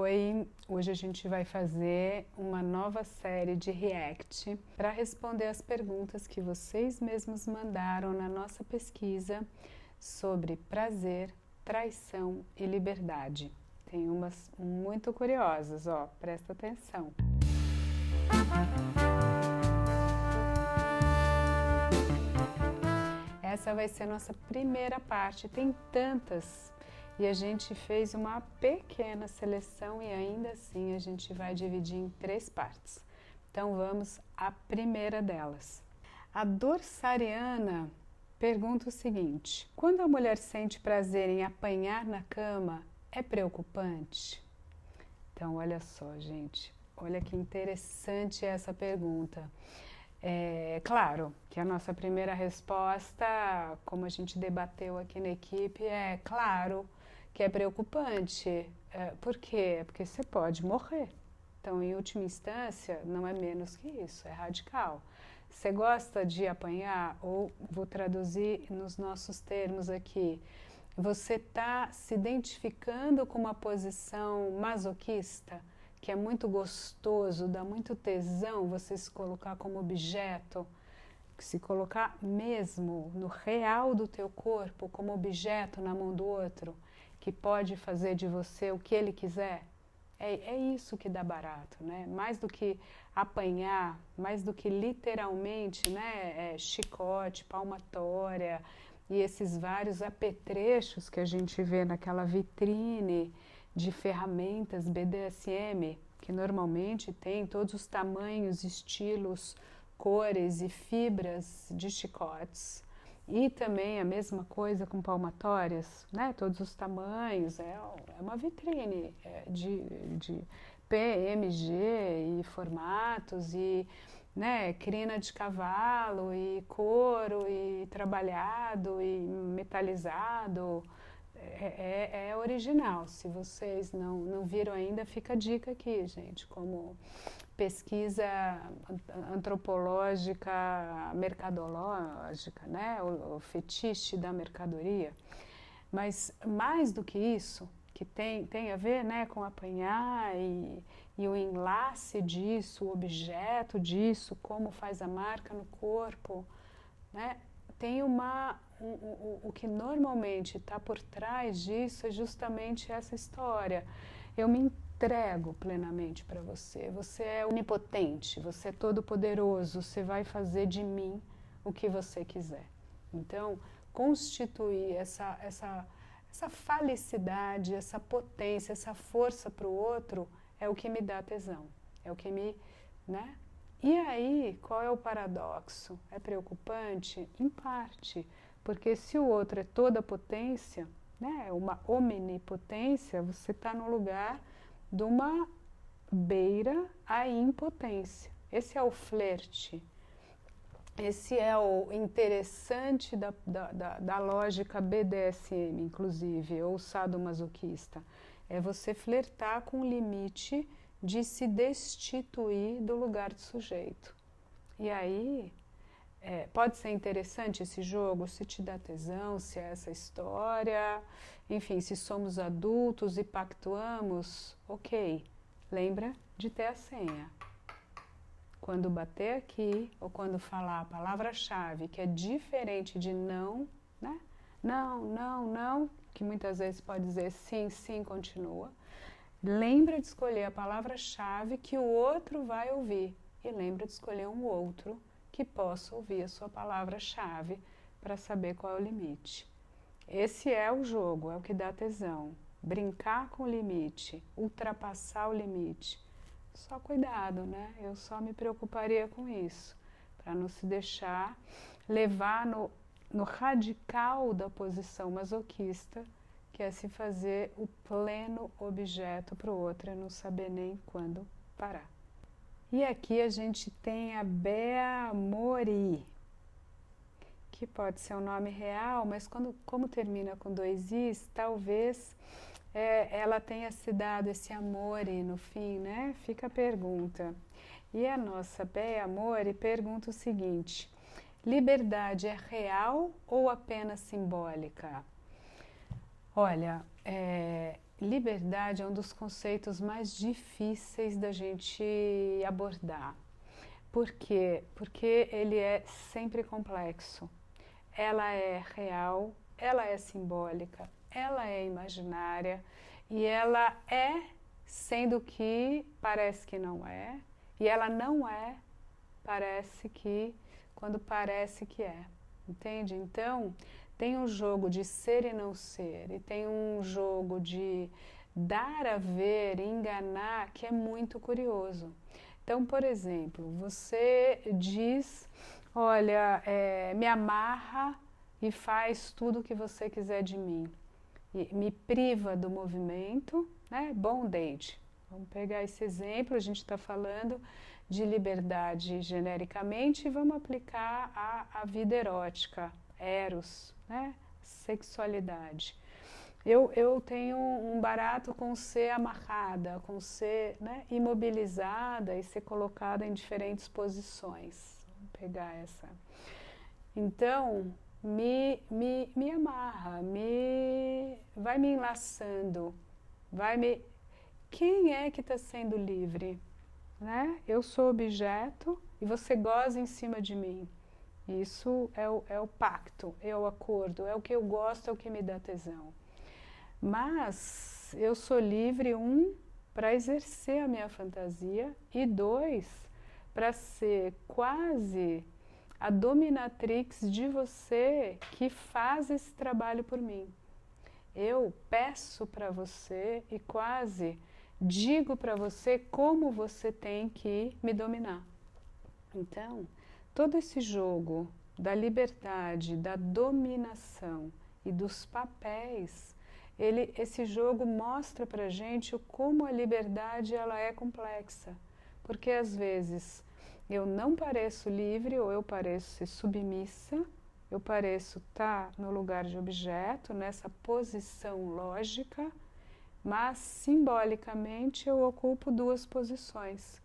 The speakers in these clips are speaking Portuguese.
Oi, hoje a gente vai fazer uma nova série de react para responder as perguntas que vocês mesmos mandaram na nossa pesquisa sobre prazer, traição e liberdade. Tem umas muito curiosas, ó, presta atenção. Essa vai ser a nossa primeira parte, tem tantas, e a gente fez uma pequena seleção e ainda assim a gente vai dividir em 3 partes. Então vamos à primeira delas. A Dorsariana pergunta o seguinte: quando a mulher sente prazer em apanhar na cama, é preocupante? Então olha só, gente, olha que interessante essa pergunta. Claro que a nossa primeira resposta, como a gente debateu aqui na equipe, é claro que é preocupante. Por quê? Porque você pode morrer. Então, em última instância, não é menos que isso, é radical. Você gosta de apanhar, ou vou traduzir nos nossos termos aqui, você está se identificando com uma posição masoquista, que é muito gostoso, dá muito tesão você se colocar como objeto, se colocar mesmo no real do teu corpo como objeto na mão do outro, que pode fazer de você o que ele quiser. É isso que dá barato, né? Mais do que apanhar, mais do que literalmente, né, chicote, palmatória e esses vários apetrechos que a gente vê naquela vitrine de ferramentas BDSM, que normalmente tem todos os tamanhos, estilos, cores e fibras de chicotes. E também a mesma coisa com palmatórias, né? Todos os tamanhos, é uma vitrine de PMG e formatos e, né, crina de cavalo e couro e trabalhado e metalizado. É original. Se vocês não viram ainda, fica a dica aqui, gente, como pesquisa antropológica, mercadológica, né? O fetiche da mercadoria. Mas mais do que isso, que tem a ver, né, com apanhar e o enlace disso, o objeto disso, como faz a marca no corpo, né? Tem o que normalmente está por trás disso é justamente essa história. Eu me entrego plenamente para você. Você é onipotente, você é todo poderoso, você vai fazer de mim o que você quiser. Então, constituir essa falicidade, essa potência, essa força para o outro é o que me dá tesão, é o que me, né? E aí, qual é o paradoxo? É preocupante? Em parte, porque se o outro é toda potência, né, uma omnipotência, você está no lugar de uma beira à impotência. Esse é o flerte. Esse é o interessante da lógica BDSM, inclusive, ou sadomasoquista. É você flertar com o limite de se destituir do lugar de sujeito. E aí, pode ser interessante esse jogo, se te dá tesão, se é essa história, enfim, se somos adultos e pactuamos, ok, lembra de ter a senha. Quando bater aqui, ou quando falar a palavra-chave, que é diferente de não, né? Não, que muitas vezes pode dizer sim, sim, continua. Lembra de escolher a palavra-chave que o outro vai ouvir. E lembra de escolher um outro que possa ouvir a sua palavra-chave para saber qual é o limite. Esse é o jogo, é o que dá tesão. Brincar com o limite, ultrapassar o limite. Só cuidado, né? Eu só me preocuparia com isso, para não se deixar levar no radical da posição masoquista, que é se fazer o pleno objeto para o outro e não saber nem quando parar. E aqui a gente tem a Bea Mori, que pode ser um nome real, mas como termina com 2 i's, talvez ela tenha se dado esse amore no fim, né? Fica a pergunta. E a nossa Bea Mori pergunta o seguinte: liberdade é real ou apenas simbólica? Olha, liberdade é um dos conceitos mais difíceis da gente abordar. Por quê? Porque ele é sempre complexo. Ela é real, ela é simbólica, ela é imaginária e ela é sendo que parece que não é, e ela não é, parece que, quando parece que é. Entende? Então, tem um jogo de ser e não ser, e tem um jogo de dar a ver, enganar, que é muito curioso. Então, por exemplo, você diz, olha, me amarra e faz tudo o que você quiser de mim. E me priva do movimento, né? Bondage. Vamos pegar esse exemplo, a gente está falando de liberdade genericamente e vamos aplicar à vida erótica, eros, né? Sexualidade. Eu tenho um barato com ser amarrada, com ser, né, imobilizada e ser colocada em diferentes posições. Vamos pegar essa. Então, me amarra, vai me enlaçando, Quem é que está sendo livre? Né? Eu sou objeto e você goza em cima de mim. Isso é o pacto, é o acordo, é o que eu gosto, é o que me dá tesão. Mas eu sou livre, para exercer a minha fantasia e dois, para ser quase a dominatrix de você que faz esse trabalho por mim. Eu peço para você e quase digo para você como você tem que me dominar. Então, todo esse jogo da liberdade, da dominação e dos papéis, esse jogo mostra pra gente como a liberdade ela é complexa, porque às vezes eu não pareço livre ou eu pareço ser submissa, eu pareço estar no lugar de objeto, nessa posição lógica, mas simbolicamente eu ocupo duas posições.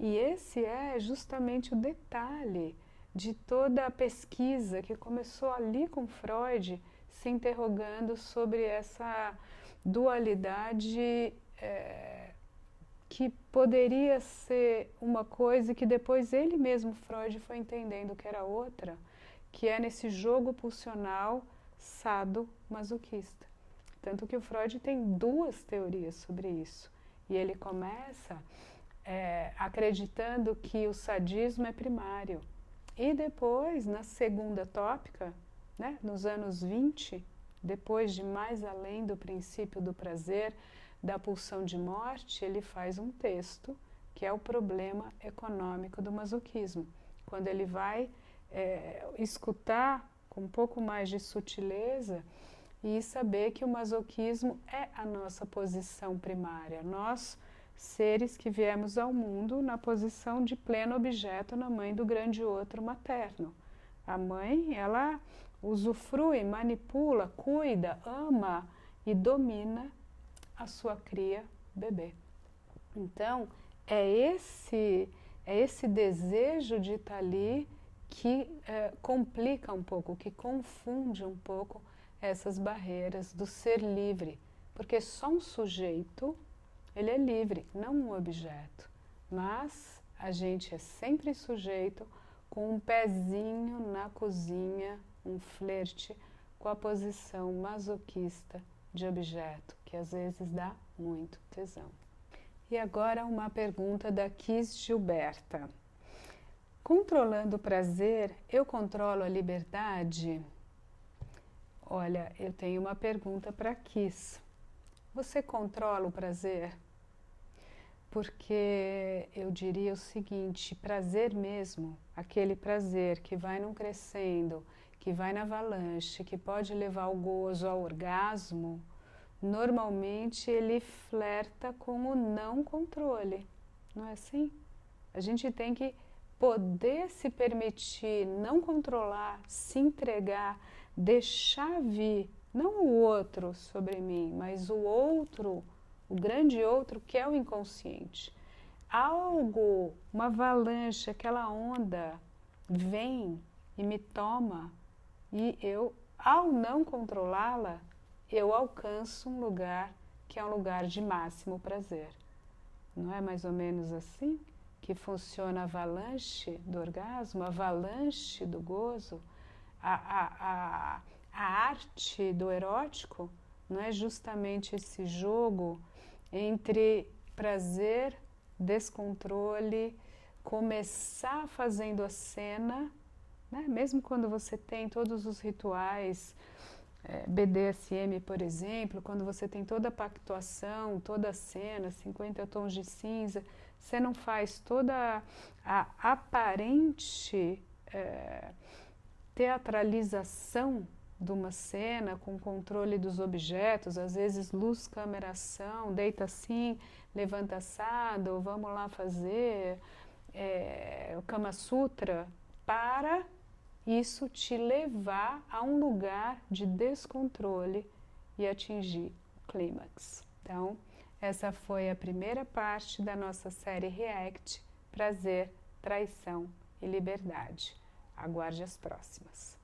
E esse é justamente o detalhe de toda a pesquisa que começou ali com Freud, se interrogando sobre essa dualidade que poderia ser uma coisa que depois ele mesmo, Freud, foi entendendo que era outra, que é nesse jogo pulsional sado-masoquista. Tanto que o Freud tem duas teorias sobre isso. E ele começa acreditando que o sadismo é primário. E depois, na segunda tópica, né, nos anos 20, depois de mais além do princípio do prazer, da pulsão de morte, ele faz um texto que é o problema econômico do masoquismo. Quando ele vai escutar com um pouco mais de sutileza e saber que o masoquismo é a nossa posição primária. Nós, seres que viemos ao mundo na posição de pleno objeto na mãe do grande outro materno. A mãe, ela usufrui, manipula, cuida, ama e domina a sua cria bebê. Então, é esse desejo de estar ali que complica um pouco, que confunde um pouco essas barreiras do ser livre, porque só um sujeito, ele é livre, não um objeto, mas a gente é sempre sujeito com um pezinho na cozinha, um flerte com a posição masoquista de objeto, que às vezes dá muito tesão. E agora uma pergunta da Kiss Gilberta. Controlando o prazer, eu controlo a liberdade? Olha, eu tenho uma pergunta para Kiss. Você controla o prazer? Porque eu diria o seguinte, prazer mesmo, aquele prazer que vai num crescendo, que vai na avalanche, que pode levar o gozo ao orgasmo, normalmente ele flerta com o não controle, não é assim? A gente tem que poder se permitir não controlar, se entregar, deixar vir, não o outro sobre mim, mas o outro, o grande outro que é o inconsciente. Algo, uma avalanche, aquela onda vem e me toma e eu, ao não controlá-la, eu alcanço um lugar que é um lugar de máximo prazer. Não é mais ou menos assim que funciona a avalanche do orgasmo, a avalanche do gozo, a arte do erótico? Não é justamente esse jogo entre prazer, descontrole, começar fazendo a cena, né? Mesmo quando você tem todos os rituais, BDSM, por exemplo, quando você tem toda a pactuação, toda a cena, 50 tons de cinza, você não faz toda a aparente teatralização de uma cena com controle dos objetos, às vezes luz, câmera, ação, deita assim, levanta assado, vamos lá fazer o Kama Sutra, para isso te levar a um lugar de descontrole e atingir o clímax. Então, essa foi a primeira parte da nossa série React, Prazer, Traição e Liberdade. Aguarde as próximas.